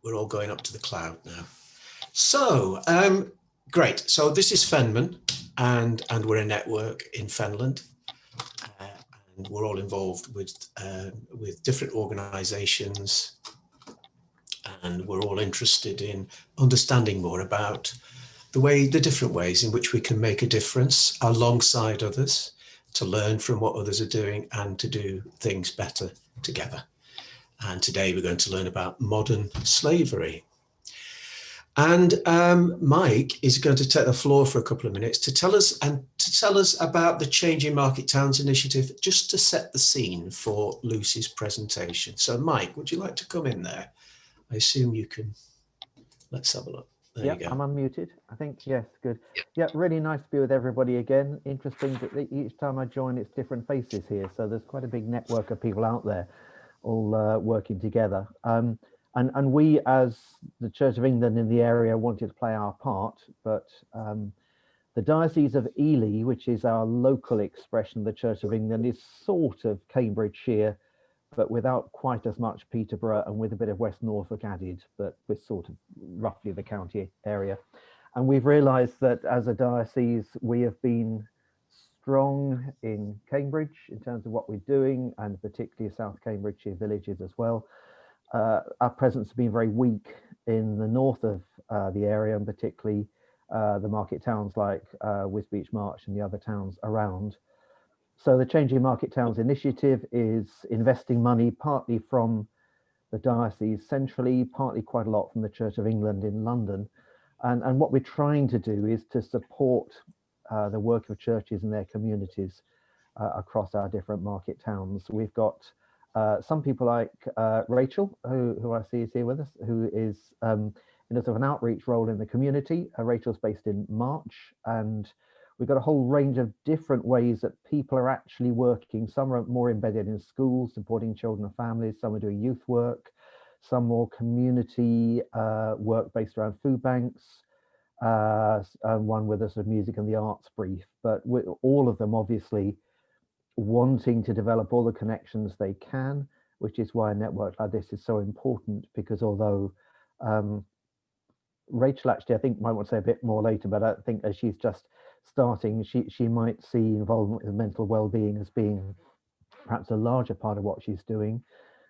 We're all going up to the cloud now. So, great. So this is FENMHAN, and we're a network in Finland. And we're all involved with different organisations, and we're all interested in understanding more about the different ways in which we can make a difference alongside others, to learn from what others are doing and to do things better together. And today we're going to learn about modern slavery. And Mike is going to take the floor for a couple of minutes to tell us about the Changing Market Towns initiative, just to set the scene for Lucie's presentation. So Mike, would you like to come in there? I assume you can. Let's have a look. There you go. I'm unmuted, I think. Yes, good. Yeah, really nice to be with everybody again. Interesting that each time I join, it's different faces here. So there's quite a big network of people out there all working together. And we, as the Church of England in the area, wanted to play our part, but the Diocese of Ely, which is our local expression of the Church of England, is sort of Cambridgeshire, but without quite as much Peterborough and with a bit of West Norfolk added, but with sort of roughly the county area. And we've realised that as a diocese, we have been strong in Cambridge in terms of what we're doing, and particularly South Cambridgeshire villages as well. Our presence has been very weak in the north of the area, and particularly the market towns like Wisbech March and the other towns around. So the Changing Market Towns initiative is investing money partly from the diocese centrally, partly quite a lot from the Church of England in London. And what we're trying to do is to support the work of churches and their communities across our different market towns. We've got some people like Rachel, who I see is here with us, who is in a sort of an outreach role in the community. Rachel's based in March, and we've got a whole range of different ways that people are actually working. Some are more embedded in schools, supporting children and families. Some are doing youth work, some more community work based around food banks, and one with a sort of music and the arts brief. But with all of them obviously wanting to develop all the connections they can, which is why a network like this is so important, because although Rachel actually, I think, might want to say a bit more later, but I think as she's just starting, she might see involvement with mental well-being as being perhaps a larger part of what she's doing.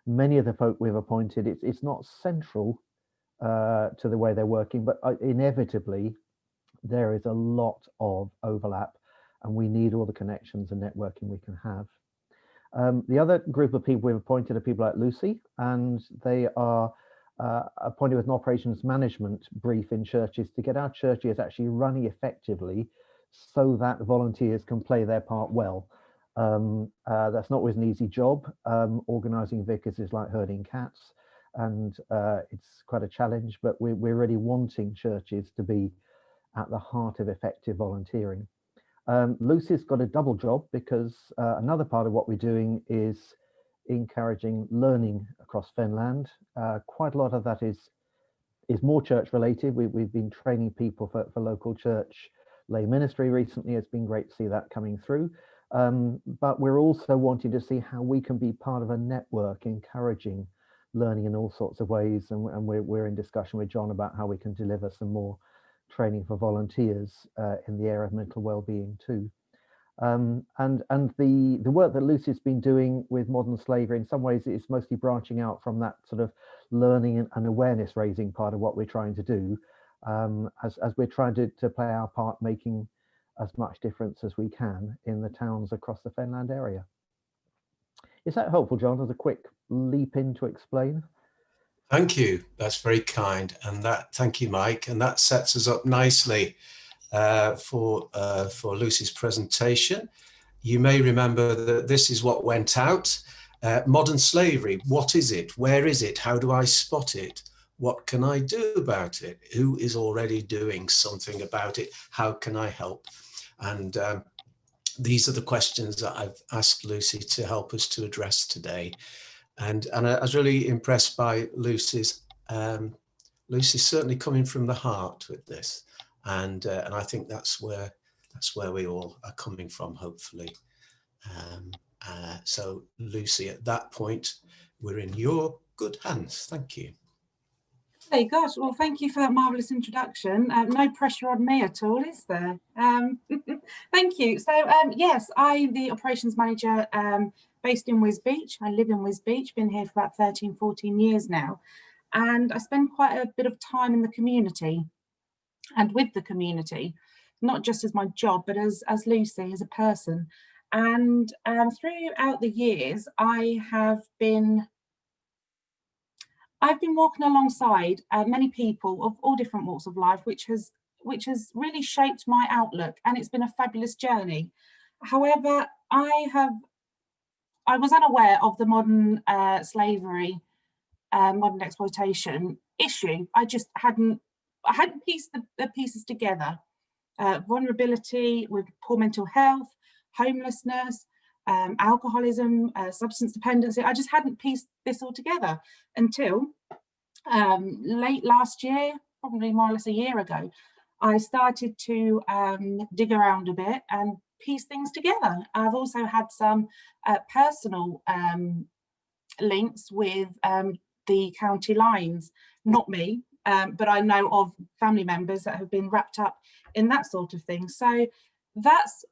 Many of the folk we've appointed, it's not central to the way they're working, but inevitably there is a lot of overlap, and we need all the connections and networking we can have. The other group of people we've appointed are people like Lucie, and they are appointed with an operations management brief in churches to get our churches actually running effectively so that volunteers can play their part well. That's not always an easy job. Organising vicars is like herding cats, and it's quite a challenge, but we're really wanting churches to be at the heart of effective volunteering. Lucie's got a double job because another part of what we're doing is encouraging learning across Finland. Quite a lot of that is more church related. We've been training people for local church lay ministry recently. It's been great to see that coming through. But we're also wanting to see how we can be part of a network encouraging learning in all sorts of ways. And we're in discussion with John about how we can deliver some more training for volunteers in the area of mental well-being too. And the work that Lucie's been doing with modern slavery, in some ways it's mostly branching out from that sort of learning and awareness raising part of what we're trying to do, as we're trying to play our part, making as much difference as we can in the towns across the Fenland area. Is that helpful, John, as a quick leap in to explain? Thank you, that's very kind, and thank you, Mike, and that sets us up nicely for Lucie's presentation. You may remember that this is what went out. Modern slavery, what is it? Where is it? How do I spot it? What can I do about it? Who is already doing something about it? How can I help? And these are the questions that I've asked Lucie to help us to address today. And I was really impressed by Lucie's certainly coming from the heart with this. And I think that's where we all are coming from, hopefully. So Lucie, at that point, we're in your good hands. Thank you. Lovely, gosh, well, thank you for that marvellous introduction. No pressure on me at all, is there? Thank you. So, yes, I'm the operations manager based in Wisbech. I live in Wisbech, been here for about 13, 14 years now. And I spend quite a bit of time in the community and with the community, not just as my job, but as Lucie, as a person. And throughout the years, I've been walking alongside many people of all different walks of life, which has really shaped my outlook, and it's been a fabulous journey. However, I was unaware of the modern slavery, modern exploitation issue. I hadn't pieced the pieces together. Vulnerability with poor mental health, homelessness, alcoholism, substance dependency. I just hadn't pieced this all together until late last year, probably more or less a year ago. I started to dig around a bit and piece things together. I've also had some personal links with the county lines, not me, but I know of family members that have been wrapped up in that sort of thing. So that's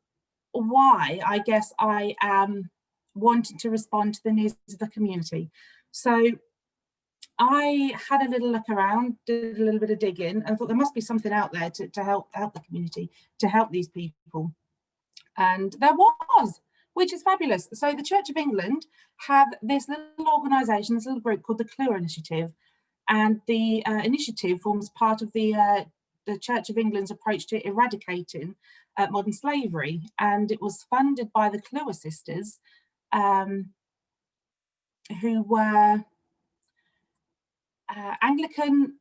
why I guess I am wanting to respond to the needs of the community. So I had a little look around, did a little bit of digging, and thought there must be something out there to help the community, to help these people. And there was, which is fabulous. So the Church of England have this little organisation, this little group called the Clewer Initiative, and the initiative forms part of the Church of England's approach to eradicating modern slavery, and it was funded by the Clewer sisters, who were Anglican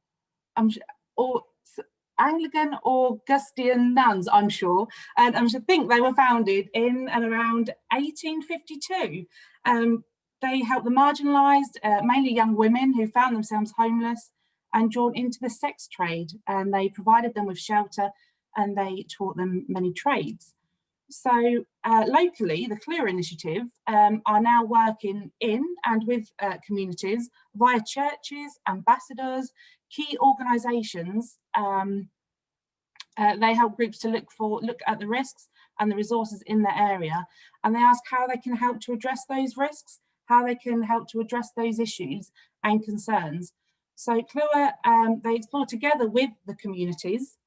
Augustinian nuns, I'm sure, and I should think they were founded in and around 1852. They helped the marginalised, mainly young women who found themselves homeless and drawn into the sex trade, and they provided them with shelter and they taught them many trades. So locally, the Clewer Initiative are now working in and with communities via churches, ambassadors, key organisations. They help groups to look at the risks and the resources in their area, and they ask how they can help to address those risks, how they can help to address those issues and concerns. So Clewer, they explore together with the communities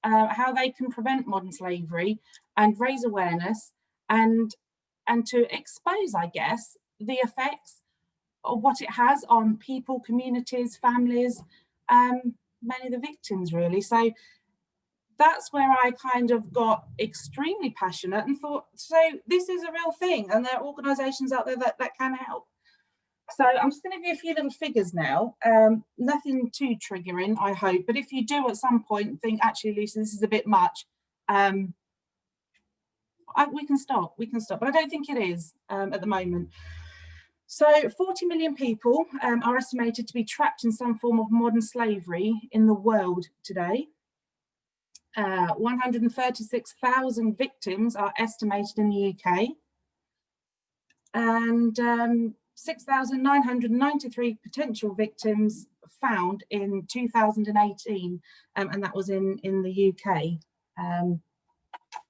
how they can prevent modern slavery and raise awareness and to expose, I guess, the effects of what it has on people, communities, families, many of the victims really. So that's where I kind of got extremely passionate and thought, so this is a real thing and there are organisations out there that can help. So I'm just going to give you a few little figures now, nothing too triggering, I hope, but if you do at some point think, actually, Lucie, this is a bit much, we can stop, but I don't think it is at the moment. So 40 million people are estimated to be trapped in some form of modern slavery in the world today. 136,000 victims are estimated in the UK, and 6,993 potential victims found in 2018, and that was in the UK,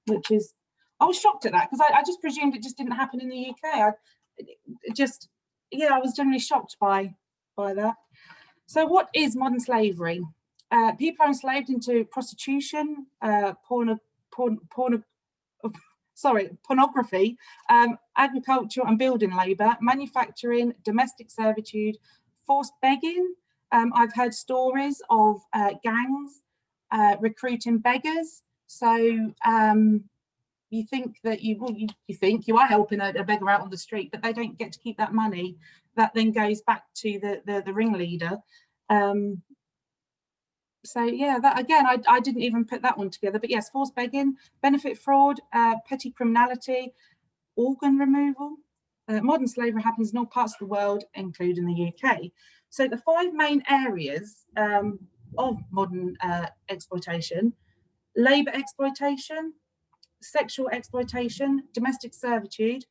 which is, I was shocked at that because I just presumed it just didn't happen in the UK. I was generally shocked by that. So what is modern slavery? People are enslaved into prostitution, pornography, agriculture and building labour, manufacturing, domestic servitude, forced begging. I've heard stories of gangs recruiting beggars. So you think that you are helping a beggar out on the street, but they don't get to keep that money. That then goes back to the ringleader. So yeah, that again, I didn't even put that one together, but yes, forced begging, benefit fraud, petty criminality, organ removal. Modern slavery happens in all parts of the world, including the UK. So the 5 main areas of modern exploitation: labour exploitation, sexual exploitation, domestic servitude,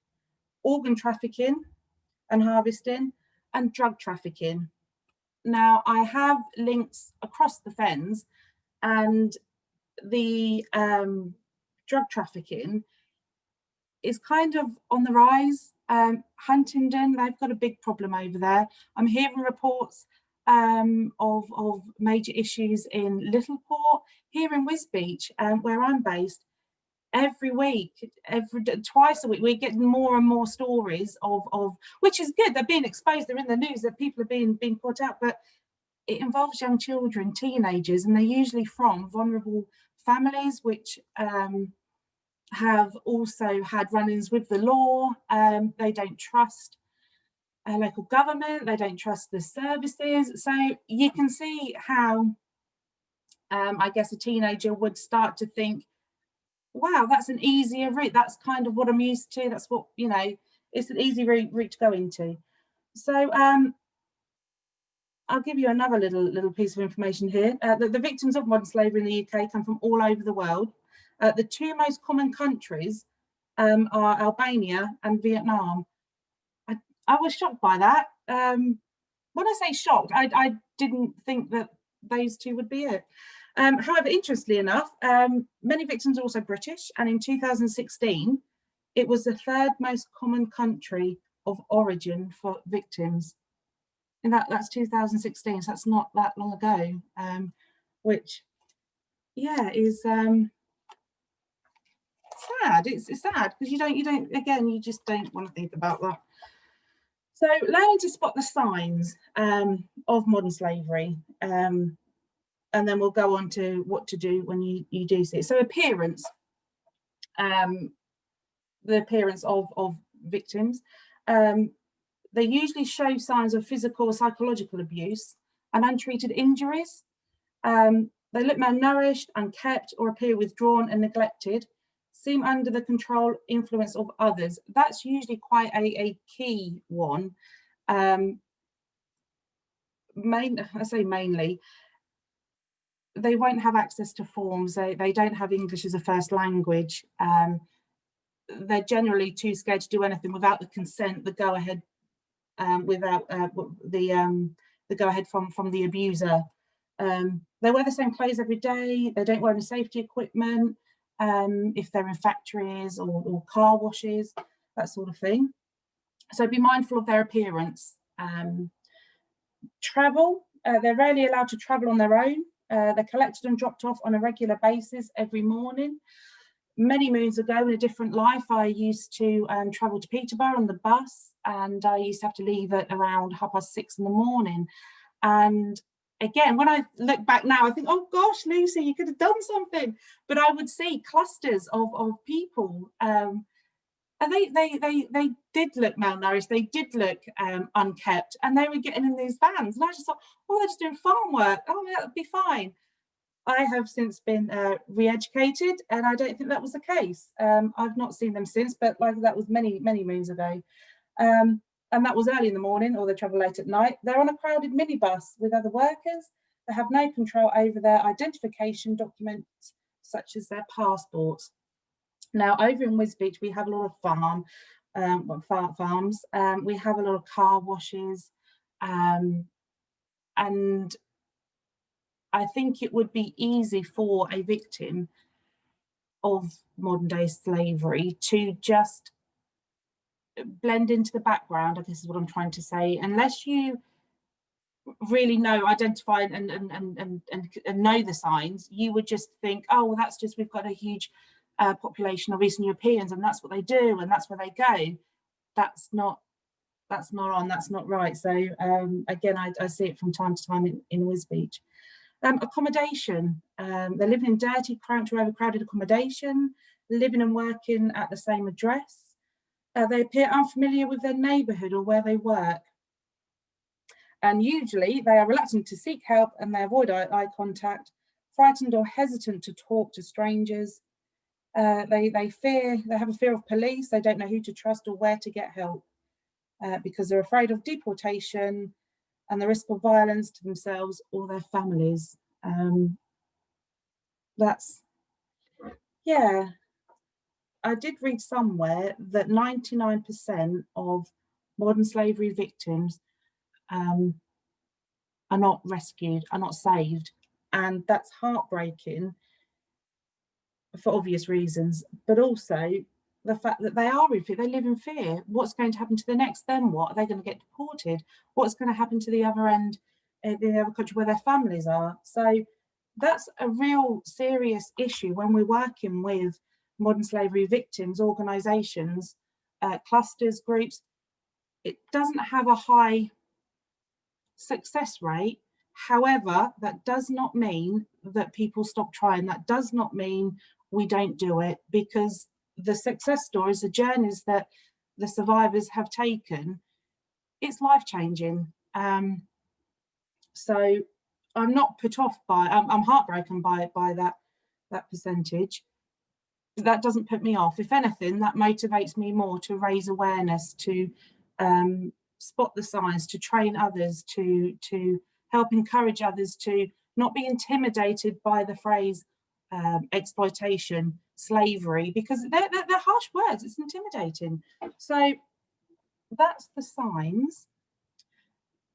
organ trafficking and harvesting, and drug trafficking. Now, I have links across the fens, and the drug trafficking is kind of on the rise. Huntingdon, they've got a big problem over there. I'm hearing reports of major issues in Littleport. Here in Wisbech, where I'm based, every week, twice a week, we're getting more and more stories of which is good. They're being exposed, they're in the news, that people are being put out, but it involves young children, teenagers, and they're usually from vulnerable families, which have also had run-ins with the law. They don't trust local government, they don't trust the services. So you can see how I guess a teenager would start to think, wow, that's an easier route. That's kind of what I'm used to. That's what, you know, it's an easy route to go into. So I'll give you another little piece of information here. The victims of modern slavery in the UK come from all over the world. The two most common countries are Albania and Vietnam. I was shocked by that. When I say shocked, I didn't think that those two would be it. However, interestingly enough, many victims are also British, and in 2016, it was the third most common country of origin for victims. And that's 2016, so that's not that long ago, which, yeah, is sad. It's sad because you don't, again, you just don't want to think about that. So learning to spot the signs of modern slavery. And then we'll go on to what to do when you do see it. So appearance, the appearance of victims. They usually show signs of physical or psychological abuse and untreated injuries. They look malnourished, unkept, or appear withdrawn and neglected, seem under the control, influence of others. That's usually quite a key one. I say mainly, they won't have access to forms. They don't have English as a first language. They're generally too scared to do anything without the consent, the go-ahead, without the go-ahead from the abuser. They wear the same clothes every day. They don't wear any safety equipment if they're in factories or car washes, that sort of thing. So be mindful of their appearance. Travel, they're rarely allowed to travel on their own. They're collected and dropped off on a regular basis every morning. Many moons ago, in a different life, I used to travel to Peterborough on the bus, and I used to have to leave at around 6:30 in the morning. And again, when I look back now, I think, oh gosh, Lucy, you could have done something. But I would see clusters of people, and they did look malnourished, they did look unkept, and they were getting in these vans. And I just thought, oh, they're just doing farm work. Oh, that would be fine. I have since been re-educated, and I don't think that was the case. I've not seen them since, but like that was many moons ago. And that was early in the morning, or they travel late at night. They're on a crowded minibus with other workers. They have no control over their identification documents, such as their passports. Now, over in Wisbech, we have a lot of farms. We have a lot of car washes, and I think it would be easy for a victim of modern day slavery to just blend into the background, I guess is what I'm trying to say, unless you really know, identify and know the signs. You would just think, oh, well, that's just, we've got a huge population of Eastern Europeans, and that's what they do, and that's where they go. That's not right. So again, I see it from time to time in Wisbech. Accommodation, they're living in dirty, cramped or overcrowded accommodation, living and working at the same address. They appear unfamiliar with their neighbourhood or where they work. And usually they are reluctant to seek help, and they avoid eye contact, frightened or hesitant to talk to strangers. They have a fear of police. They don't know who to trust or where to get help because they're afraid of deportation and the risk of violence to themselves or their families. Yeah. I did read somewhere that 99% of modern slavery victims are not rescued, are not saved. And that's heartbreaking for obvious reasons, but also the fact that they are in fear, they live in fear. What's going to happen to the next? Then what? Are they going to get deported? What's going to happen to the other end, in the other country where their families are? So that's a real serious issue when we're working with modern slavery victims, organisations, clusters, groups. It doesn't have a high success rate. However, that does not mean that people stop trying. That does not mean we don't do it, because the success stories, the journeys that the survivors have taken, it's life-changing. So I'm not put off by, I'm heartbroken by that percentage. That doesn't put me off. If anything, that motivates me more to raise awareness, to spot the signs, to train others, to help encourage others to not be intimidated by the phrase exploitation, slavery, because they're harsh words. It's intimidating. So that's the signs.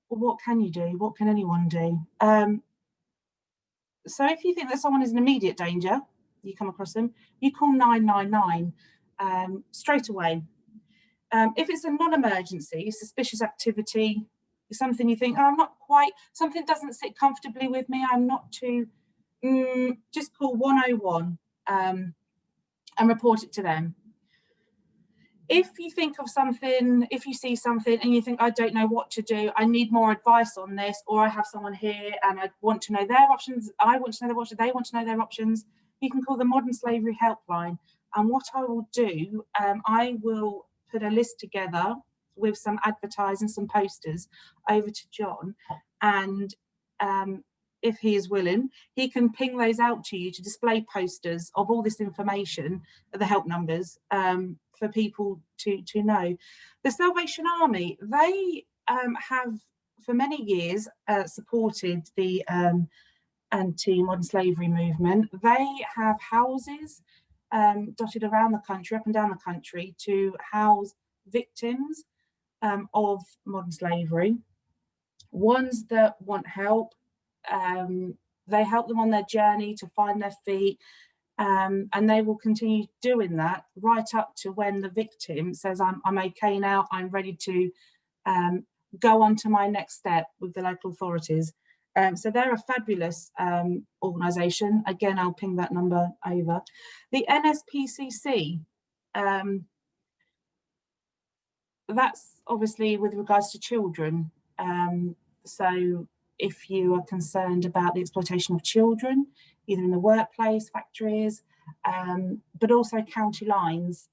What can you do? What can anyone do? So if you think that someone is in immediate danger, you come across them, you call 999 straight away. If it's a non-emergency, suspicious activity, something you think, oh, I'm not quite, something doesn't sit comfortably with me, I'm not too, just call 101 and report it to them. If you think of something, if you see something and you think, I don't know what to do, I need more advice on this, or I have someone here and I want to know their options, I want to know their options, they want to know their options, you can call the Modern Slavery Helpline. And what I will do, I will put a list together with some advertising, some posters over to John, and if he is willing, he can ping those out to you to display posters of all this information, the help numbers, for people to know. The Salvation Army, they have for many years supported the anti-modern slavery movement. They have houses dotted around the country, up and down the country, to house victims of modern slavery, ones that want help. They help them on their journey to find their feet, and they will continue doing that right up to when the victim says, I'm okay now, I'm ready to go on to my next step with the local authorities. So they're a fabulous organisation. Again, I'll ping that number over. The NSPCC, that's obviously with regards to children. So if you are concerned about the exploitation of children, either in the workplace, factories, but also county lines.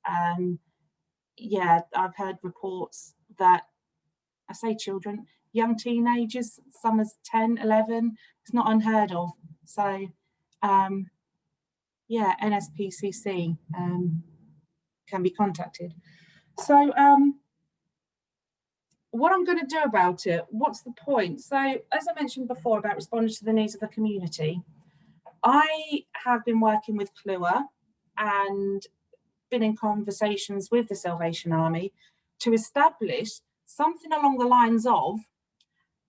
Yeah, I've heard reports that, I say children, young teenagers, some as 10, 11, it's not unheard of. So yeah, NSPCC can be contacted. So what I'm going to do about it, what's the point? So as I mentioned before about responding to the needs of the community, I have been working with Clewer and been in conversations with the Salvation Army to establish something along the lines of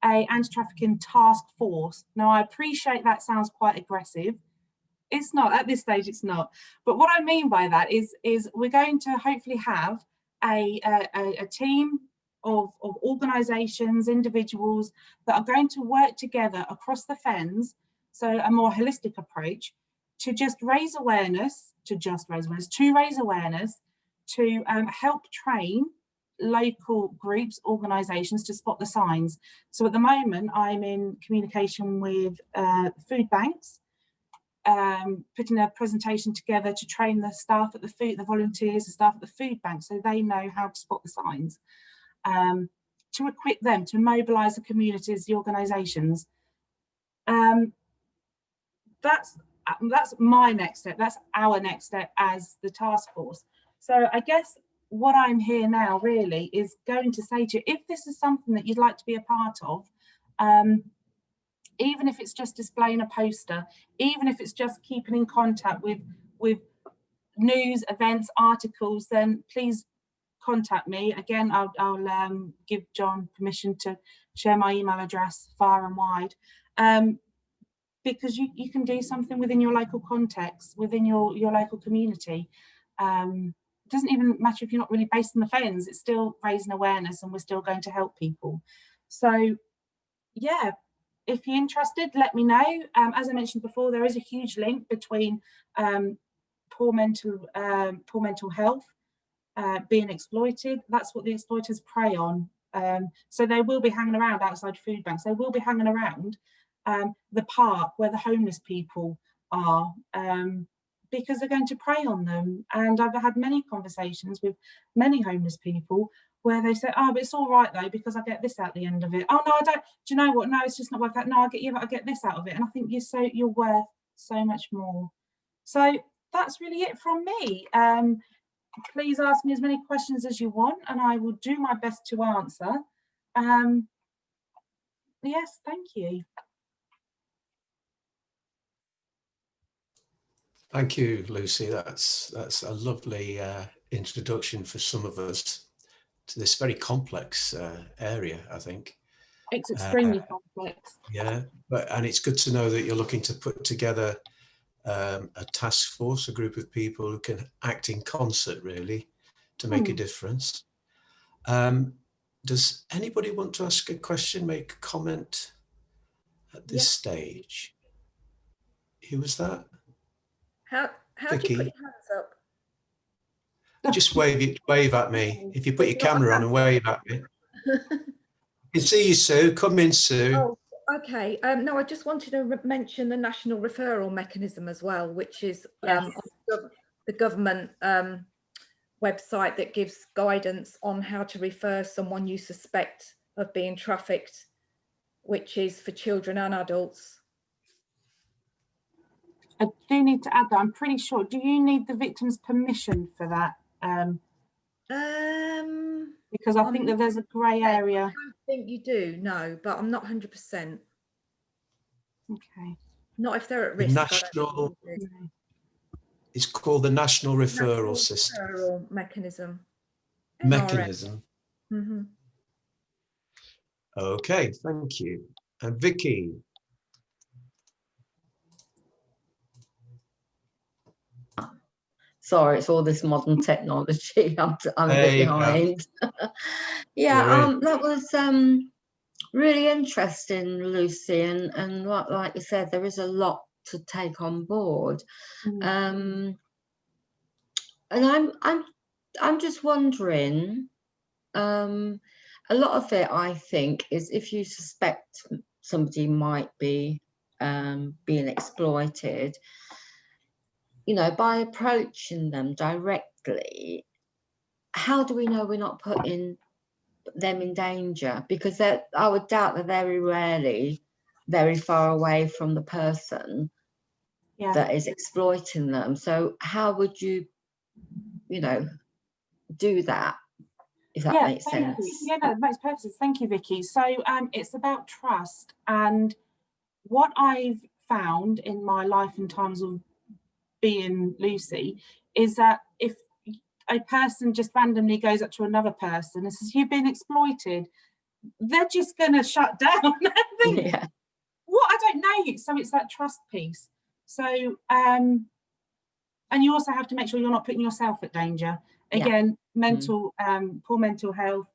a anti-trafficking task force. Now, I appreciate that sounds quite aggressive. It's not, at this stage it's not. But what I mean by that is we're going to hopefully have a team of organisations, individuals that are going to work together across the Fens, so a more holistic approach, to raise awareness, to help train local groups, organisations to spot the signs. So at the moment, I'm in communication with food banks, putting a presentation together to train the staff at the volunteers, the staff at the food bank, so they know how to spot the signs. To equip them, to mobilise the communities, the organisations. That's my next step, that's our next step as the task force. So I guess what I'm here now really is going to say to you, if this is something that you'd like to be a part of, even if it's just displaying a poster, even if it's just keeping in contact with news, events, articles, then please contact me. Again, I'll give John permission to share my email address far and wide, because you can do something within your local context, within your local community. It doesn't even matter if you're not really based in the Fens, it's still raising awareness, and we're still going to help people. So yeah, if you're interested, let me know. As I mentioned before, there is a huge link between poor mental health, being exploited. That's what the exploiters prey on. So they will be hanging around outside food banks. They will be hanging around the park where the homeless people are, because they're going to prey on them. And I've had many conversations with many homeless people where they say, oh, but it's all right though, because I get this out the end of it. Oh no, I don't. Do you know what? No, it's just not worth that. No, I get this out of it. And I think you're worth so much more. So that's really it from me. Please ask me as many questions as you want, and I will do my best to answer. Yes, thank you. Thank you, Lucy. That's a lovely introduction for some of us to this very complex area, I think. It's extremely complex. Yeah, and it's good to know that you're looking to put together a task force, a group of people who can act in concert, really, to make a difference. Does anybody want to ask a question, make a comment at this stage? Who was that? How do you put your hands up? Just wave at me. If you put your camera on and wave at me. I can see you, Sue. Come in, Sue. Oh, okay. No, I just wanted to mention the national referral mechanism as well, which is on the government website that gives guidance on how to refer someone you suspect of being trafficked, which is for children and adults. I do need to add that. I'm pretty sure. Do you need the victim's permission for that? Because I think that there's a grey area. I don't think you do, no, but I'm not 100%. Okay. Not if they're at risk. It's called the National Referral System. Referral mechanism. Mechanism. Mm-hmm. Okay, thank you. And Vicky. Sorry, it's all this modern technology. I'm a bit behind. Yeah, that was really interesting, Lucy, and like you said, there is a lot to take on board. And I'm just wondering, a lot of it, I think, is if you suspect somebody might be being exploited, you know, by approaching them directly, how do we know we're not putting them in danger? Because I would doubt they're very rarely very far away from the person that is exploiting them. So how would you, you know, do that, if that makes sense? Yeah, no, it makes perfect sense. Thank you, Vicky. So it's about trust. And what I've found in my life in times of being Lucy is that if a person just randomly goes up to another person and says, you've been exploited, they're just going to shut down and think, what, I don't know you. So it's that trust piece. So and you also have to make sure you're not putting yourself at danger. Again, poor mental health,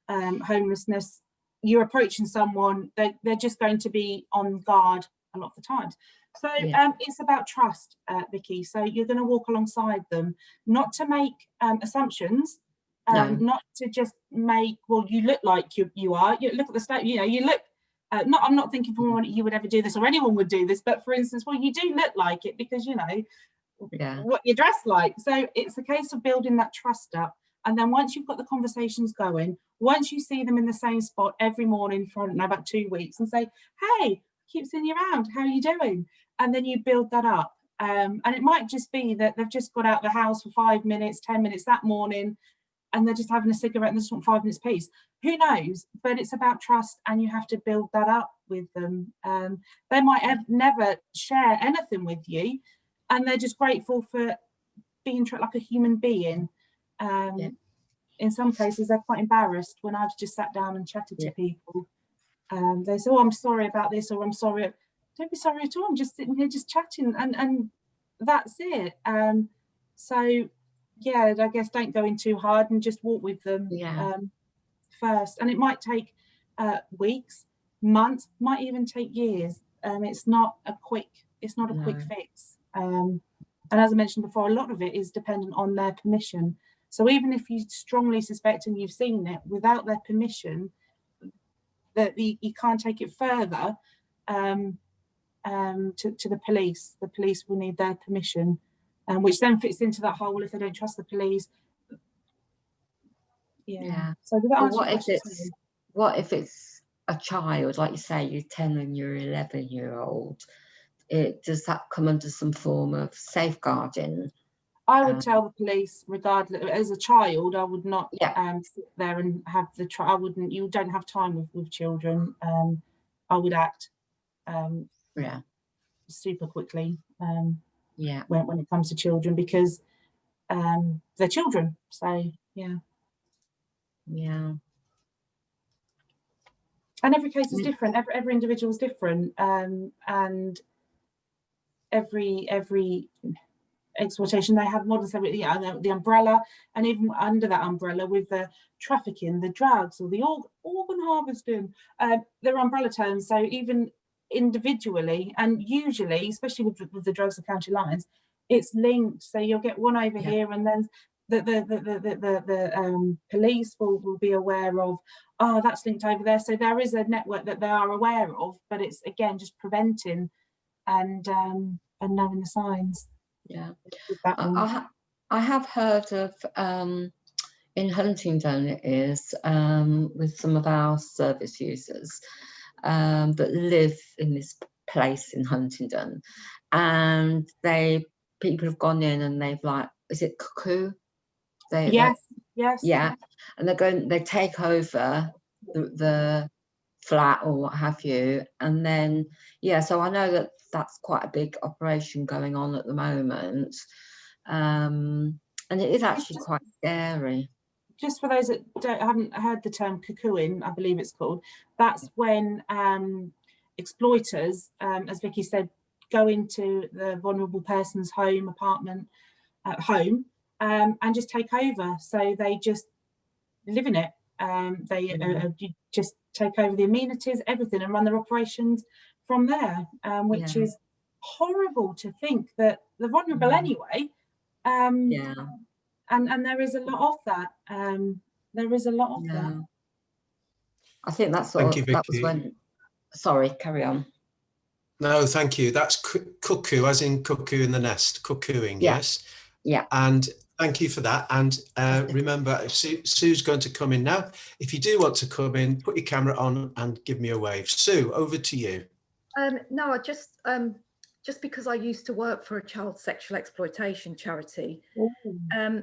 homelessness, you're approaching someone, they're just going to be on guard a lot of the times. So it's about trust, Vicky. So you're going to walk alongside them, not to make assumptions, not to just make, well, you look like you are. You look at the state, you know, you look. I'm not thinking for a moment you would ever do this or anyone would do this, but for instance, well, you do look like it because you know what you're dressed like. So it's a case of building that trust up, and then once you've got the conversations going, once you see them in the same spot every morning for about 2 weeks, and say, hey, keep seeing you around, how are you doing? And then you build that up. And it might just be that they've just got out of the house for 5 minutes, 10 minutes that morning, and they're just having a cigarette and they just want 5 minutes peace. Who knows? But it's about trust, and you have to build that up with them. They might never share anything with you, and they're just grateful for being treated like a human being. in some cases they're quite embarrassed when I've just sat down and chatted Yeah. to people. They say, oh, I'm sorry about this, or I'm sorry. Don't be sorry at all. I'm just sitting here just chatting, and that's it. So yeah, I guess don't go in too hard and just walk with them first. And it might take weeks, months, might even take years. It's not a quick fix. And as I mentioned before, a lot of it is dependent on their permission. So even if you strongly suspect and you've seen it, without their permission, that you can't take it further to the police. The police will need their permission, which then fits into that whole, well, if they don't trust the police. Yeah. So did that answer your question? What if it's a child, like you say, you're 10 and you're 11-year-old? Does that come under some form of safeguarding? I would tell the police, regardless. As a child, I would not sit there and have the I wouldn't. You don't have time with children. I would act super quickly. When it comes to children, because they're children. So yeah. And every case is different. Every individual is different, and every exploitation, they have models, the umbrella, and even under that umbrella with the trafficking, the drugs, or the organ harvesting, there are umbrella terms. So even individually, and usually, especially with the drugs of county lines, it's linked. So you'll get one over here, and then the police will be aware of, oh, that's linked over there. So there is a network that they are aware of, but it's again just preventing and knowing the signs. Yeah, I have heard of in Huntingdon, it is with some of our service users that live in this place in Huntingdon, and people have gone in and they've, like, is it cuckoo? Yes. Yeah, and they take over the flat or what have you, and then so I know that's quite a big operation going on at the moment, and it is actually quite scary. Just for those that haven't heard the term cuckooing, I believe it's called, that's when exploiters, as Vicky said, go into the vulnerable person's home, apartment, home, and just take over. So they just live in it. They just take over the amenities, everything, and run their operations from there, which is horrible to think that they're vulnerable anyway. And there is a lot of that. There is a lot of that. I think that's what that was when. Sorry, carry on. No, thank you. That's cuckoo, as in cuckoo in the nest, cuckooing. Yes. Yeah. And thank you for that. And remember, Sue's going to come in now. If you do want to come in, put your camera on and give me a wave. Sue, over to you. No, I just because I used to work for a child sexual exploitation charity.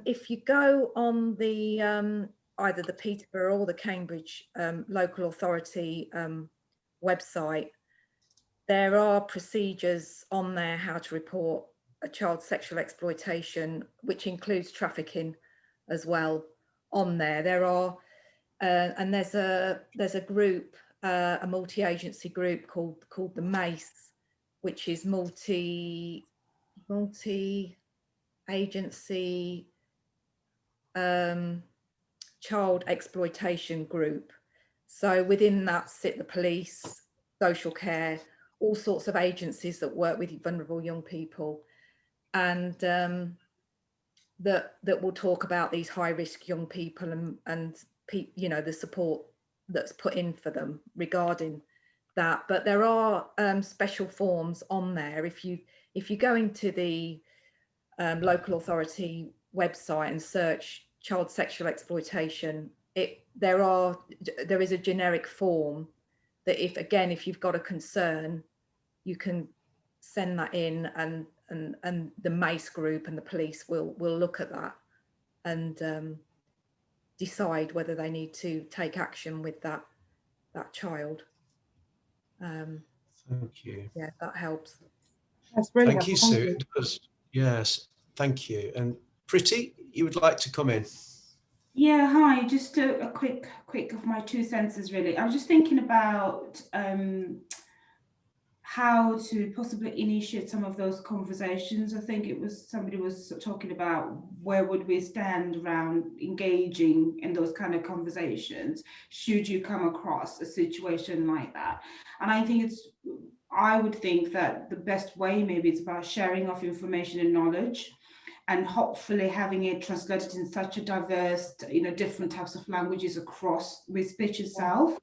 If you go on the either the Peterborough or the Cambridge local authority website, there are procedures on there how to report a child sexual exploitation, which includes trafficking as well. On there, there are and there's a group, a multi-agency group called the MACE, which is multi-agency child exploitation group. So within that sit the police, social care, all sorts of agencies that work with vulnerable young people, and that will talk about these high-risk young people and the support that's put in for them regarding that. But there are special forms on there. If you go into the local authority website and search child sexual exploitation, there is a generic form that if you've got a concern, you can send that in, and the MACE group and the police will look at that and decide whether they need to take action with that child. Thank you. Yeah, that helps. That's really Thank you, Sue. It does. Yes, thank you. And Pretty, you would like to come in? Yeah, hi. Just a quick of my 2 cents really. I was just thinking about how to possibly initiate some of those conversations. I think it was somebody was talking about where would we stand around engaging in those kind of conversations should you come across a situation like that. And I would think that the best way maybe it's about sharing of information and knowledge, and hopefully having it translated in such a diverse, different types of languages across with speech itself.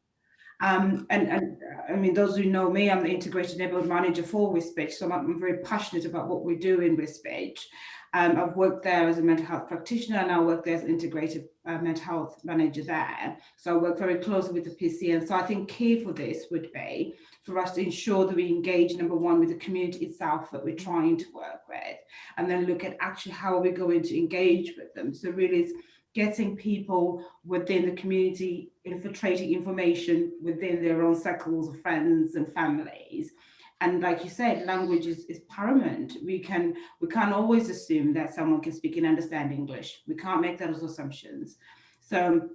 And I mean, those who know me, I'm the integrated neighborhood manager for WithSpeech, so I'm very passionate about what we're doing with speech. I've worked there as a mental health practitioner, and I work there as an integrated mental health manager there. So I work very closely with the PC, and so I think key for this would be for us to ensure that we engage, number one, with the community itself that we're trying to work with, and then look at actually how are we going to engage with them. So really it's getting people within the community, infiltrating information within their own circles of friends and families. And like you said, language is paramount. We can't always assume that someone can speak and understand English. We can't make those assumptions. So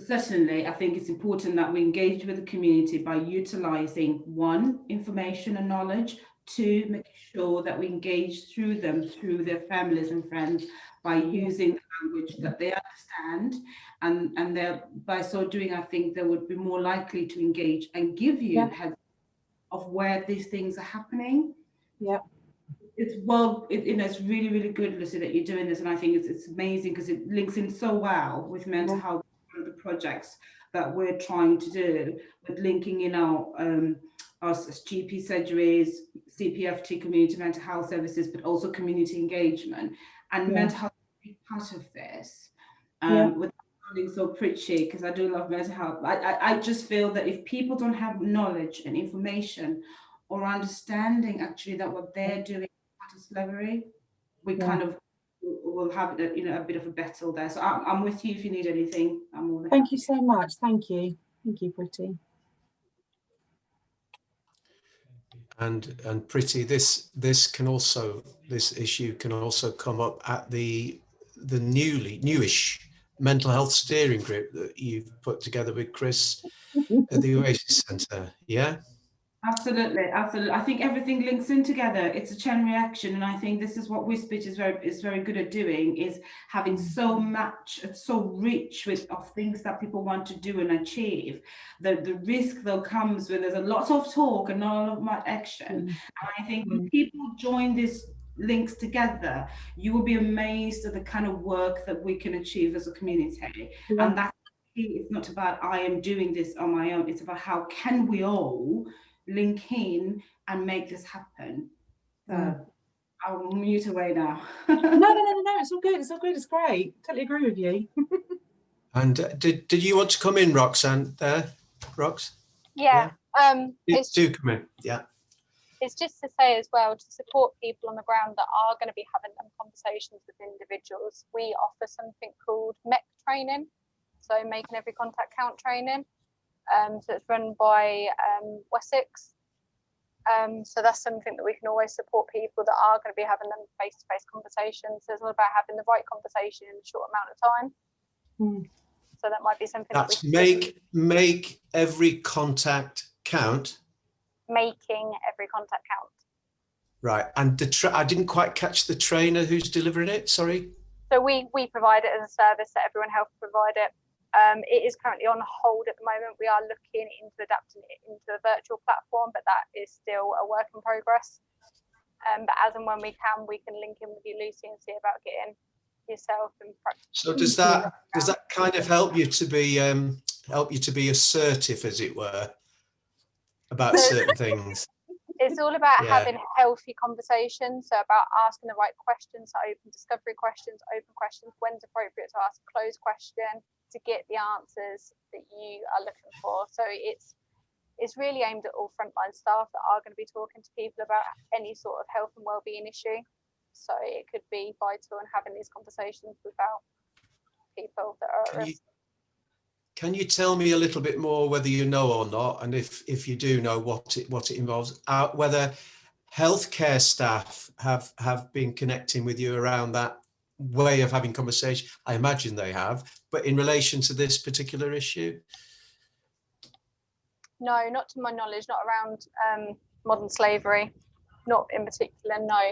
certainly, I think it's important that we engage with the community by utilising, one, information and knowledge, two, making sure that we engage through through their families and friends, by using the language that they understand, and by so doing, I think they would be more likely to engage and give you heads of where these things are happening. Yeah. It's it's really, really good, Lucie, that you're doing this, and I think it's amazing because it links in so well with mental health, the projects that we're trying to do with linking in our as GP surgeries, CPFT, community mental health services, but also community engagement, and mental health is a big part of this. Without sounding so preachy, because I do love mental health, I just feel that if people don't have knowledge and information or understanding actually that what they're doing is part of slavery, we kind of will have a bit of a battle there. So I'm with you if you need anything. Thank you so much. Thank you, Pretty. And Pretty, this issue can also come up at the newish mental health steering group that you've put together with Chris at the Oasis Centre. Yeah. Absolutely. I think everything links in together. It's a chain reaction, and I think this is what WithSpeech is very good at doing, is having so much, it's so rich of things that people want to do and achieve. The risk though comes when there's a lot of talk and not a lot of action. And I think when people join these links together, you will be amazed at the kind of work that we can achieve as a community. And that's it's not about I am doing this on my own. It's about how can we all link in and make this happen. I'll mute away now. No, it's all good. It's all good. It's great. Totally agree with you. And did you want to come in, Roxanne? Rox? Yeah. Do come in. Yeah. It's just to say as well, to support people on the ground that are going to be having them conversations with individuals, we offer something called MEC training, so making every contact count training. So it's run by Wessex. So that's something that we can always support people that are going to be having them face-to-face conversations. So it's all about having the right conversation in a short amount of time. So that might be something that's that make every contact count. Making every contact count. Right, and I didn't quite catch the trainer who's delivering it. Sorry. So we provide it as a service that everyone else provide it. It is currently on hold at the moment. We are looking into adapting it into a virtual platform, but that is still a work in progress. But as and when we can link in with you, Lucie, and see about getting yourself and practice. So does that kind of help you to be assertive, as it were, about certain things? It's all about having healthy conversations, so about asking the right questions, so open discovery questions, open questions, when's appropriate to ask a closed question to get the answers that you are looking for. So it's really aimed at all frontline staff that are going to be talking to people about any sort of health and wellbeing issue. So it could be vital in having these conversations without people that are at risk. Can you tell me a little bit more, whether you know or not, and if you do know, what it involves, whether healthcare staff have been connecting with you around that way of having conversation. I imagine they have, but in relation to this particular issue? No, not to my knowledge, not around modern slavery, not in particular, no.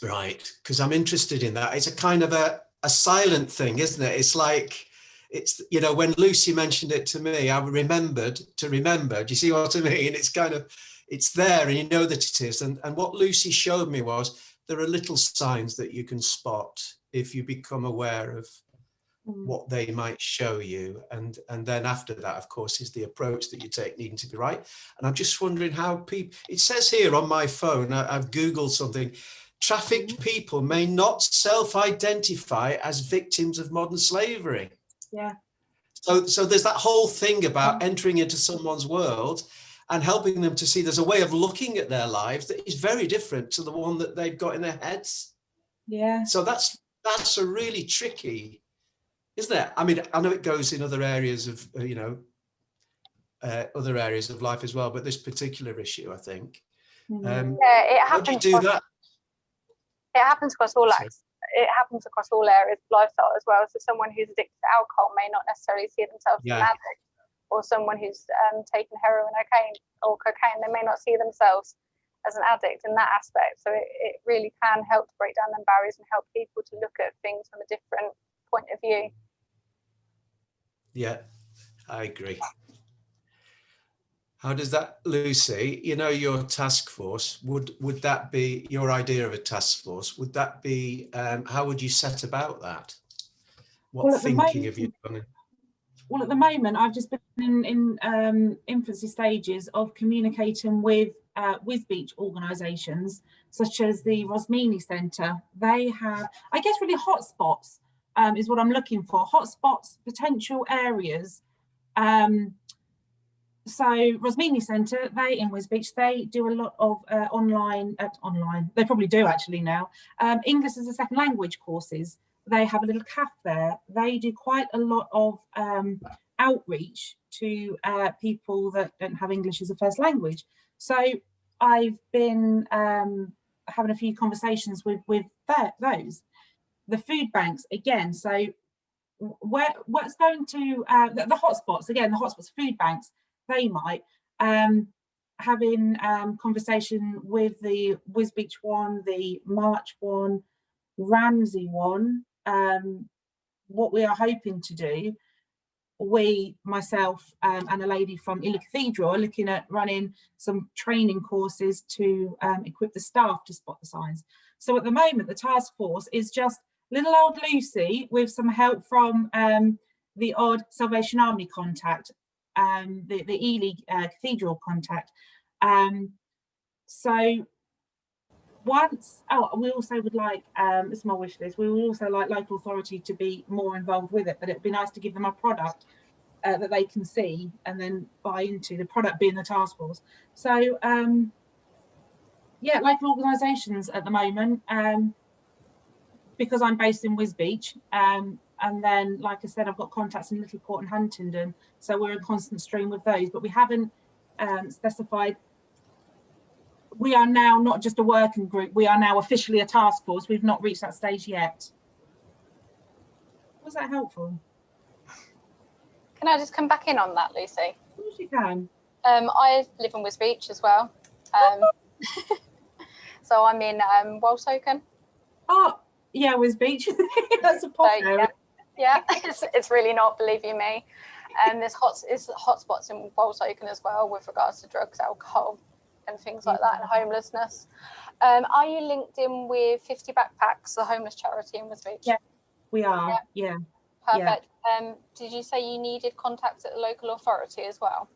Right, because I'm interested in that. It's a kind of a silent thing, isn't it? It's like, it's, you know, when Lucy mentioned it to me, I remembered to remember. Do you see what I mean? It's kind of, it's there and you know that it is. And what Lucy showed me was there are little signs that you can spot if you become aware of what they might show you. And then after that, of course, is the approach that you take needing to be right. And I'm just wondering how people, it says here on my phone, I've Googled something, trafficked people may not self-identify as victims of modern slavery. Yeah. So there's that whole thing about entering into someone's world and helping them to see there's a way of looking at their lives that is very different to the one that they've got in their heads. Yeah. So that's a really tricky, isn't it? I mean, I know it goes in other areas of, you know, other areas of life as well, but this particular issue, I think. Yeah, it happens. How do you do that? It happens across all it happens across all areas of lifestyle as well. So someone who's addicted to alcohol may not necessarily see themselves as an addict, or someone who's taken heroin or cocaine, they may not see themselves as an addict in that aspect. So it really can help to break down them barriers and help people to look at things from a different point of view. Yeah, I agree. How does that, Lucy, you know, your task force, would that be your idea of a task force? Would that be, how would you set about that? What thinking have you done? Well, at the moment, I've just been in infancy stages of communicating with Beach organisations, such as the Rosmini Centre. They have, I guess, really hotspots is what I'm looking for. Hotspots, potential areas. So Rosmini Centre, they in Beach, they do a lot of online, they probably do actually now, English as a second language courses. They have a little cafe there. They do quite a lot of outreach to people that don't have English as a first language. So I've been having a few conversations with those. The food banks, again, so what's going to, the hotspots, again, the hotspots, food banks, they might, having conversation with the Beach one, the March one, Ramsey one. What we are hoping to do, myself and a lady from Ely Cathedral are looking at running some training courses to equip the staff to spot the signs. So at the moment, the task force is just little old Lucy with some help from the odd Salvation Army contact, the Ely Cathedral contact. So once, we also would like, it's my wish list, we would also like local authority to be more involved with it, but it'd be nice to give them a product that they can see and then buy into, the product being the task force. So yeah, local organisations at the moment, because I'm based in Beach, and then, like I said, I've got contacts in Littleport and Huntingdon, so we're in constant stream with those, but we haven't specified. We are now not just a working group, we are now officially a task force. We've not reached that stage yet. Was that helpful? Can I just come back in on that, Lucy? Of course you can. I live in Beach as well. So I'm in Woolsoken. Oh, yeah, Beach. That's a pop area. Yeah, it's really not, believe you me. And there's hotspots in Woolsoken as well with regards to drugs, alcohol, and things like that, and homelessness. Are you linked in with 50 Backpacks, the homeless charity in Beach? Yeah, we are. Yeah. Perfect. Yeah. Did you say you needed contacts at the local authority as well?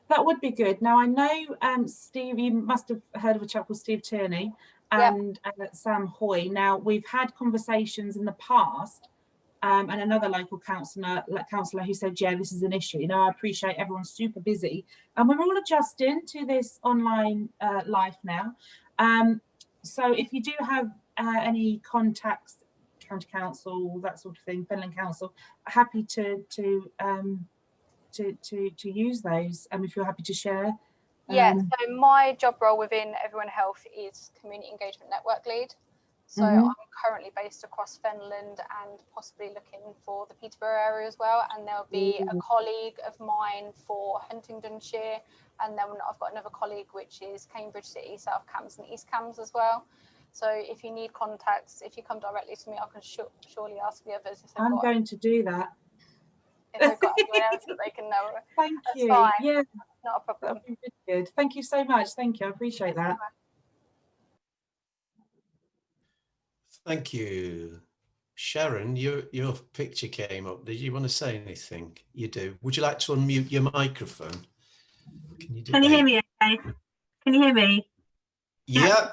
That would be good. Now, I know, Steve, you must have heard of a chap called Steve Tierney and Sam Hoy. Now, we've had conversations in the past, and another local councillor who said, yeah, this is an issue. You know, I appreciate everyone's super busy, and we're all adjusting to this online life now. So if you do have any contacts, county council, that sort of thing, Fenland Council, happy to use those, if you're happy to share. Yeah, so my job role within Everyone Health is Community Engagement Network Lead. So I'm currently based across Fenland and possibly looking for the Peterborough area as well. And there'll be a colleague of mine for Huntingdonshire. And then I've got another colleague, which is Cambridge City, South Cambs and East Cambs as well. So if you need contacts, if you come directly to me, I can surely ask the others. If I'm going to do that. If they've got anyone else that they can know. Thank you. Fine. Yeah, not a problem. That'd be really good. Thank you so much. Thank you. I appreciate that. Thank you. Sharon, your picture came up. Did you want to say anything? You do. Would you like to unmute your microphone? Can you hear me okay? Can you hear me? Yeah.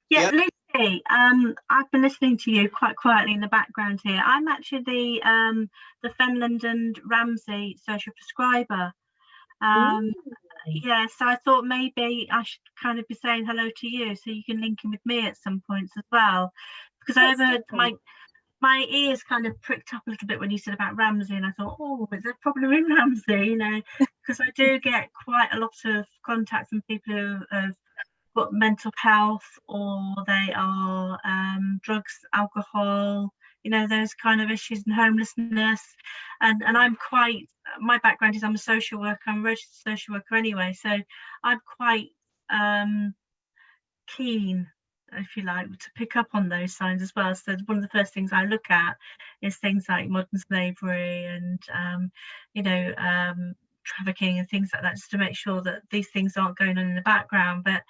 Yeah, Lucie, I've been listening to you quite quietly in the background here. I'm actually the Fenland and Ramsey social prescriber. Yeah, so I thought maybe I should kind of be saying hello to you so you can link in with me at some points as well. Because I heard my ears kind of pricked up a little bit when you said about Ramsey, and I thought, oh, is there a problem in Ramsey? You know, because I do get quite a lot of contacts from people who have got mental health, or they are drugs, alcohol, you know, those kind of issues, and homelessness. And I'm quite, my background is I'm a social worker, I'm a registered social worker anyway, so I'm quite keen, if you like, to pick up on those signs as well. So one of the first things I look at is things like modern slavery and you know, trafficking and things like that, just to make sure that these things aren't going on in the background. But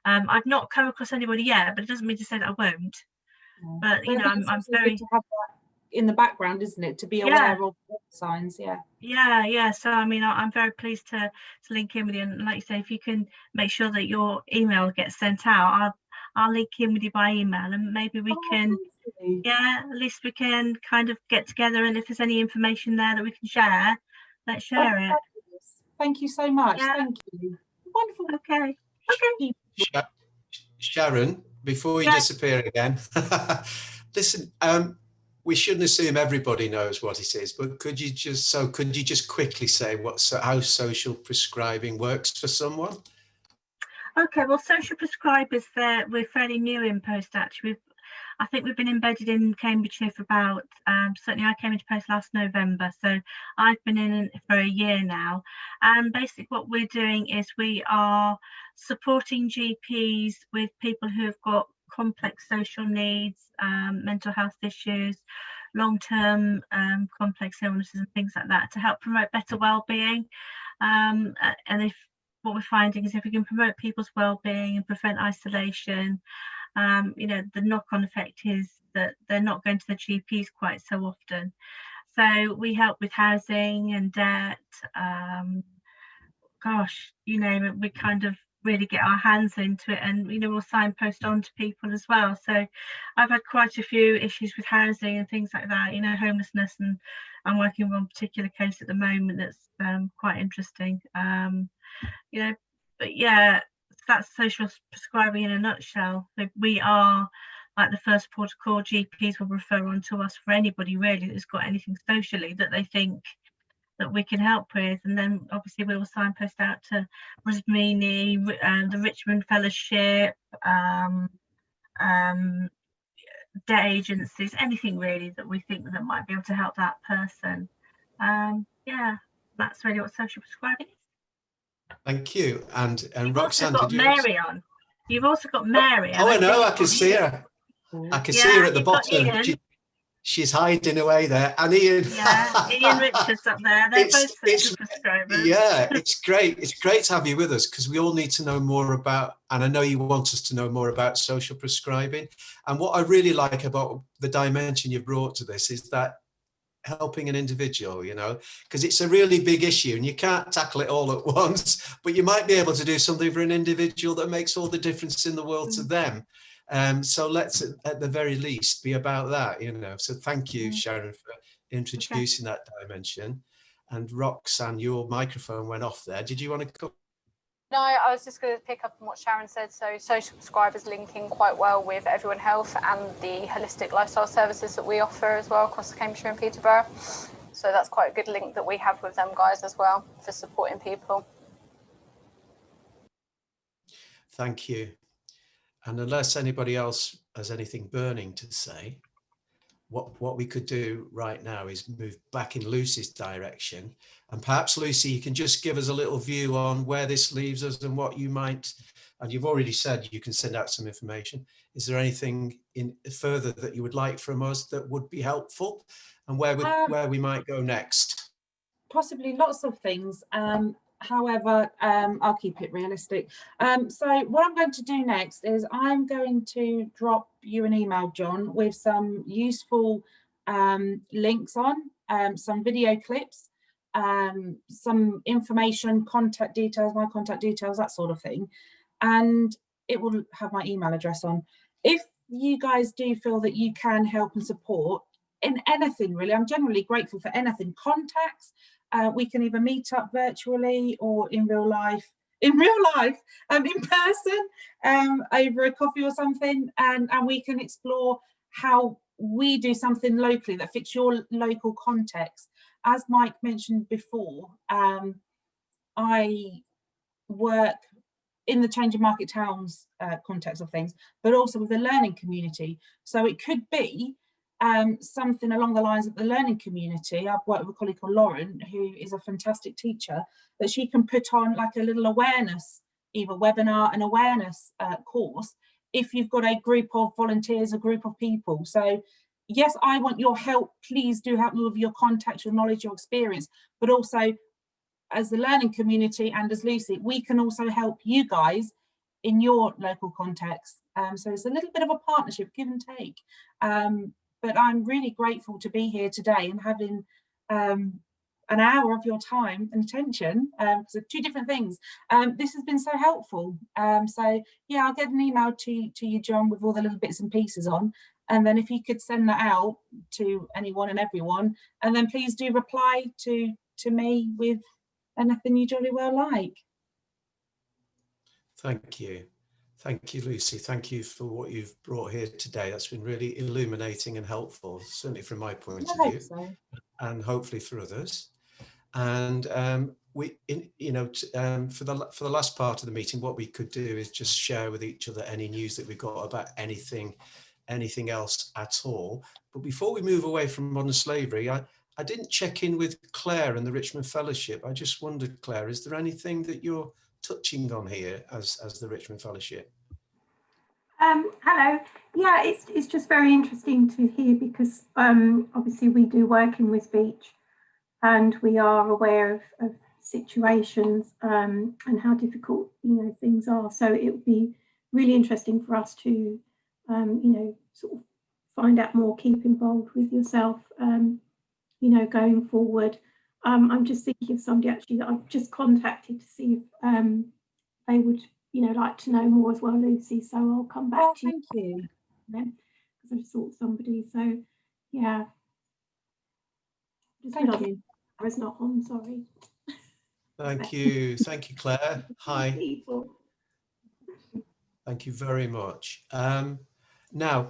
I've not come across anybody yet, but it doesn't mean to say that I won't. But you know, I'm very to have that in the background, isn't it, to be aware of signs. Yeah. So I mean, I'm very pleased to link in with you, and like you say, if you can make sure that your email gets sent out, I'll link in with you by email, and maybe we can, at least we can kind of get together, and if there's any information there that we can share, let's share it. Thank you so much. Thank you. Wonderful. Okay. Sharon, before you disappear again, listen, we shouldn't assume everybody knows what it is, but could you just quickly say how social prescribing works for someone? Okay, well, social prescribers, we're fairly new in post, actually. I think we've been embedded in Cambridgeshire for about, certainly I came into post last November, so I've been in for a year now. And basically what we're doing is we are supporting GPs with people who have got complex social needs, mental health issues, long-term complex illnesses and things like that, to help promote better well-being. And what we're finding is if we can promote people's well-being and prevent isolation, you know, the knock-on effect is that they're not going to the GPs quite so often. So we help with housing and debt, gosh, you name it, we kind of really get our hands into it, and you know, we'll signpost on to people as well. So I've had quite a few issues with housing and things like that, you know, homelessness, and I'm working on one particular case at the moment that's quite interesting, you know. But yeah, that's social prescribing in a nutshell. So we are like the first port of call. GPs will refer on to us for anybody really that's got anything socially that they think that we can help with, and then obviously we will signpost out to Rosmini, the Richmond Fellowship, debt agencies, anything really that we think that might be able to help that person. Yeah, that's really what social prescribing is. Thank you. And You've Roxanne, also got Mary on. You've also got Mary. Oh, I know. I can see her. I can see her at the bottom. She's hiding away there. And Ian. Yeah, Ian Richards up there. They're both social prescribers. Yeah, it's great. It's great to have you with us, because we all need to know more about, and I know you want us to know more about social prescribing. And what I really like about the dimension you've brought to this is that helping an individual, you know, because it's a really big issue and you can't tackle it all at once, but you might be able to do something for an individual that makes all the difference in the world to them. So let's at the very least be about that, you know. So thank you, Sharon, for introducing that dimension. And Roxanne, your microphone went off there. Did you want to come? No, I was just going to pick up on what Sharon said. So social prescribers linking quite well with Everyone Health and the holistic lifestyle services that we offer as well across Cambridgeshire and Peterborough. So that's quite a good link that we have with them guys as well for supporting people. Thank you. And unless anybody else has anything burning to say, what we could do right now is move back in Lucie's direction. And perhaps, Lucie, you can just give us a little view on where this leaves us and what you might, and you've already said you can send out some information. Is there anything in further that you would like from us that would be helpful, and where we might go next? Possibly lots of things. However, I'll keep it realistic. So what I'm going to do next is I'm going to drop you an email, John, with some useful links on, some video clips, some information, contact details, my contact details, that sort of thing. And it will have my email address on. If you guys do feel that you can help and support in anything, really, I'm generally grateful for anything. Contacts, we can either meet up virtually or in real life, in person, over a coffee or something, and we can explore how we do something locally that fits your local context. As Mike mentioned before, I work in the changing market towns context of things, but also with the learning community. So it could be something along the lines of the learning community. I've worked with a colleague called Lauren, who is a fantastic teacher, that she can put on like a little awareness, either webinar and awareness course, if you've got a group of volunteers, a group of people. So yes, I want your help. Please do help me with your contacts, your knowledge, your experience, but also as the learning community and as Lucie, we can also help you guys in your local context. So it's a little bit of a partnership, give and take. But I'm really grateful to be here today and having an hour of your time and attention, because they're two different things. This has been so helpful. So yeah, I'll get an email to you, John, with all the little bits and pieces on. And then if you could send that out to anyone and everyone, and then please do reply to me with anything you jolly well like. Thank you. Thank you, Lucie. Thank you for what you've brought here today. That's been really illuminating and helpful, certainly from my point of view, so. And hopefully for others. And for the last part of the meeting, what we could do is just share with each other any news that we've got about anything else at all. But before we move away from modern slavery, I didn't check in with Claire and the Richmond Fellowship. I just wondered, Claire, is there anything that you're touching on here as the Richmond Fellowship? Hello. Yeah, it's just very interesting to hear, because obviously we do work in Wisbech and we are aware of situations and how difficult things are. So it would be really interesting for us to sort of find out more, keep involved with yourself going forward. I'm just thinking of somebody actually that I've just contacted to see if they would like to know more as well, Lucie. So I'll come back to thank you. Because I just thought somebody. So yeah. Thank you. It's not on. Sorry. Thank you, Claire. Hi. Thank you very much. Now,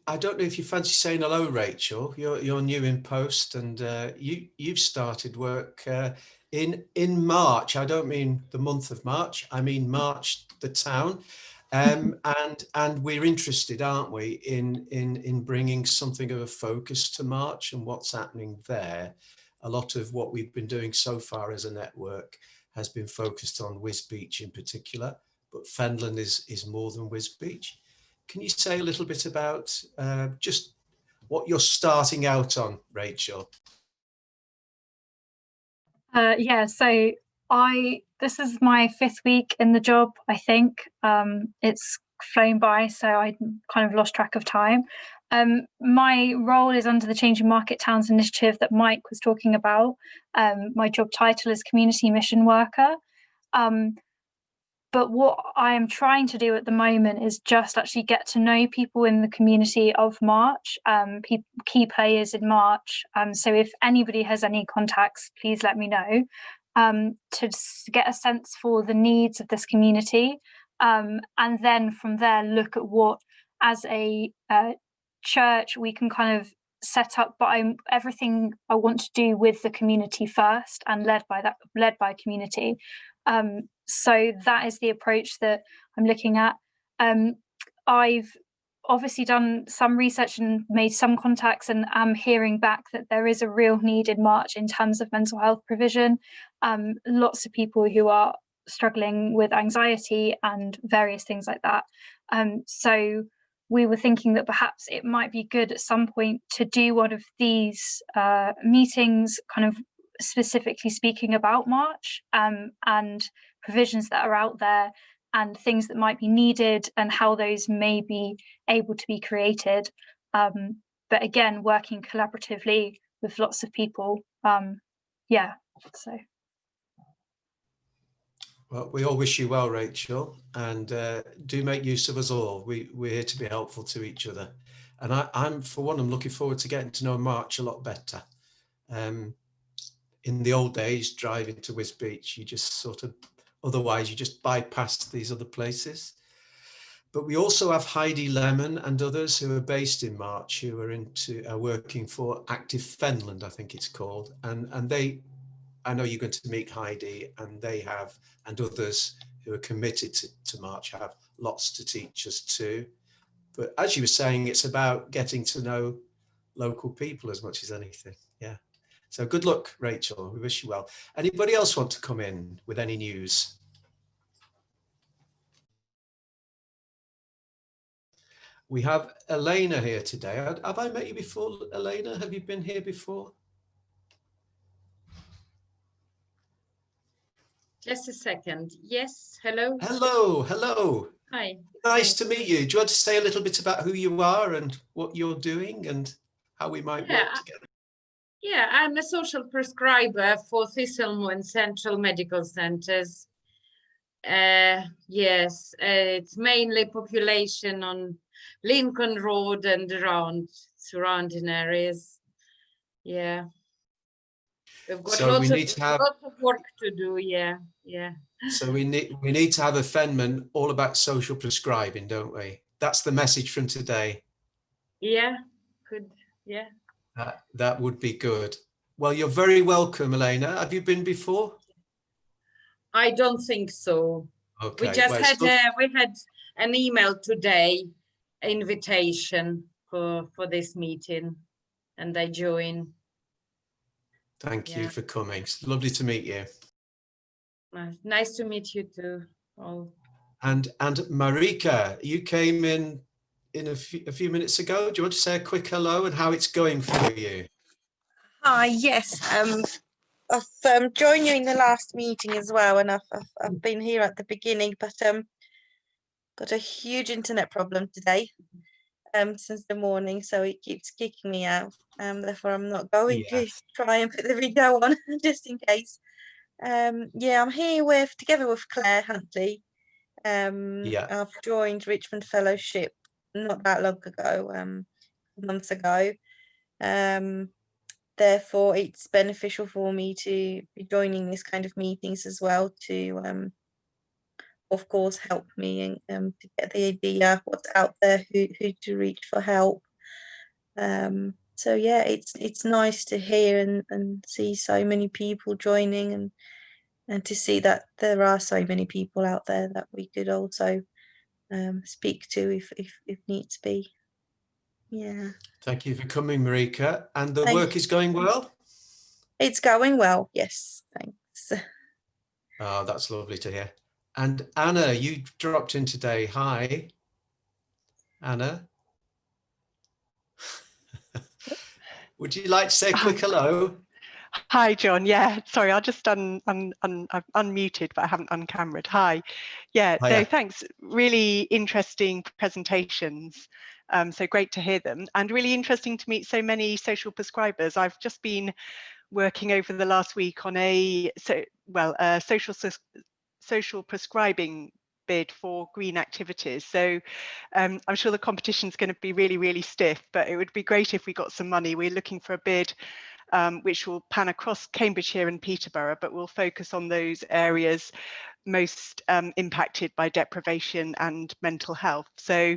I don't know if you fancy saying hello, Rachel. You're new in post, and you've started work in March. I don't mean the month of March. I mean March, the town, and we're interested, aren't we, in bringing something of a focus to March and what's happening there. A lot of what we've been doing so far as a network has been focused on Wisbech in particular, but Fenland is more than Wisbech. Can you say a little bit about just what you're starting out on, Rachel? Yeah, so this is my 5th week in the job, I think. It's flown by, so I kind of lost track of time. My role is under the Changing Market Towns Initiative that Mike was talking about. My job title is Community Mission Worker. But what I am trying to do at the moment is just actually get to know people in the community of March, key players in March. So if anybody has any contacts, please let me know, to get a sense for the needs of this community. And then from there, look at what, as a church, we can kind of set up, but everything I want to do with the community first and led by community. So that is the approach that I'm looking at. I've obviously done some research and made some contacts, and am hearing back that there is a real need in March in terms of mental health provision. Lots of people who are struggling with anxiety and various things like that. So we were thinking that perhaps it might be good at some point to do one of these meetings, kind of specifically speaking about March and provisions that are out there and things that might be needed and how those may be able to be created. But again, working collaboratively with lots of people. Yeah, so. Well, we all wish you well, Rachel, and do make use of us all. We're here to be helpful to each other. And I'm looking forward to getting to know March a lot better. In the old days, driving to Wisbech, you just otherwise you just bypassed these other places. But we also have Heidi Lemon and others who are based in March, who are working for Active Fenland, I think it's called. And I know you're going to meet Heidi, and and others who are committed to March have lots to teach us too. But as you were saying, it's about getting to know local people as much as anything. Yeah. So good luck, Rachel. We wish you well. Anybody else want to come in with any news? We have Elena here today. Have I met you before, Elena? Have you been here before? Just a second. Yes, hello. Hello, hello. Hi. Nice to meet you. Do you want to say a little bit about who you are and what you're doing and how we might work together? Yeah, I'm a social prescriber for FENMHAN Central Medical Centres. Yes, it's mainly population on Lincoln Road and around surrounding areas. Yeah. We've got lots of work to do, yeah. So we need to have a FENMHAN all about social prescribing, don't we? That's the message from today. Yeah, good, yeah. That would be good. Well, you're very welcome, Elena. Have you been before? I don't think so. Okay. We just we had an email today, invitation for this meeting, and I joined. Thank you for coming. It's lovely to meet you. Nice to meet you too. All. And Marika, you came in a few minutes ago. Do you want to say a quick hello and how it's going for you? Hi, yes. I've joined you in the last meeting as well, and I've been here at the beginning, but got a huge internet problem today since the morning, so it keeps kicking me out. Therefore, I'm not going to try and put the video on just in case. Yeah, I'm here together with Claire Huntley. I've joined Richmond Fellowship not that long ago, months ago. Therefore, it's beneficial for me to be joining this kind of meetings as well to, of course, help me and to get the idea what's out there, who to reach for help. So yeah, it's nice to hear and see so many people joining and to see that there are so many people out there that we could also speak to if needs be. Yeah. Thank you for coming, Marika. And the work is going well? It's going well, yes, thanks. Oh, that's lovely to hear. And Anna, you dropped in today. Hi, Anna. Would you like to say a quick hello? Hi, John. Yeah, sorry, I'll just I've unmuted, but I haven't uncameraed. Hi. Yeah, no, thanks. Really interesting presentations. So great to hear them, and really interesting to meet so many social prescribers. I've just been working over the last week on a social prescribing bid for green activities. So I'm sure the competition is going to be really, really stiff, but it would be great if we got some money. We're looking for a bid which will pan across Cambridgeshire and Peterborough, but we'll focus on those areas most impacted by deprivation and mental health. So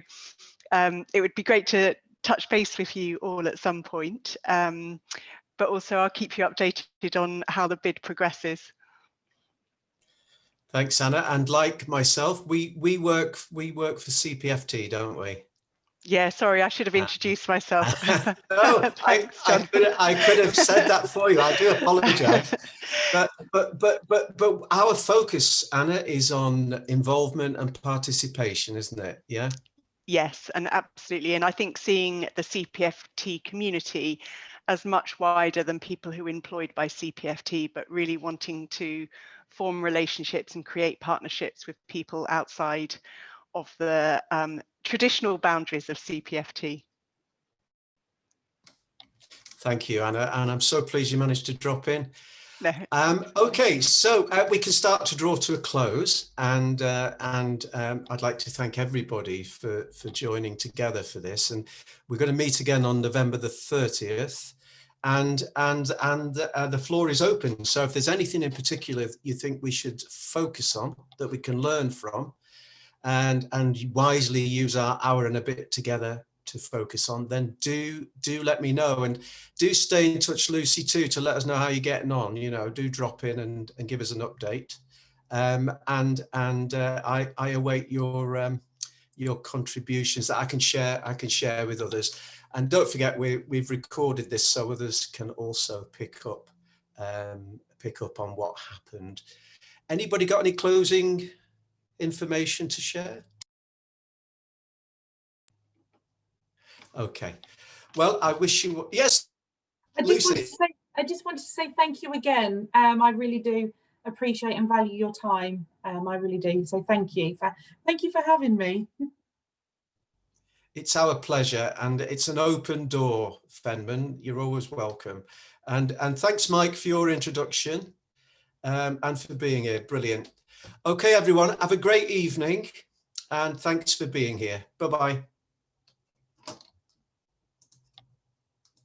it would be great to touch base with you all at some point, but also I'll keep you updated on how the bid progresses. Thanks, Anna. And like myself, we work for CPFT, don't we? Yeah, sorry, I should have introduced myself. No, Thanks, John. I could have said that for you. I do apologise. But our focus, Anna, is on involvement and participation, isn't it? Yeah. Yes, and absolutely. And I think seeing the CPFT community as much wider than people who are employed by CPFT, but really wanting to form relationships and create partnerships with people outside of the traditional boundaries of CPFT. Thank you, Anna, and I'm so pleased you managed to drop in. No. Okay, so we can start to draw to a close, and I'd like to thank everybody for joining together for this. And we're going to meet again on November the 30th, and the floor is open. So if there's anything in particular you think we should focus on that we can learn from, and wisely use our hour and a bit together to focus on, then do let me know, and do stay in touch, Lucie, too, to let us know how you're getting on. You know, do drop in and give us an update, and I await your contributions that I can share with others. And don't forget, we've recorded this so others can also pick up on what happened. Anybody got any closing information to share? Okay, well, I wish you, yes, I just wanted to say thank you again. I really do appreciate and value your time. I really do. So thank you for having me. It's our pleasure, and it's an open door, FENMHAN. You're always welcome. And thanks, Mike, for your introduction, and for being here. Brilliant. Okay, everyone, have a great evening, and thanks for being here. Bye-bye.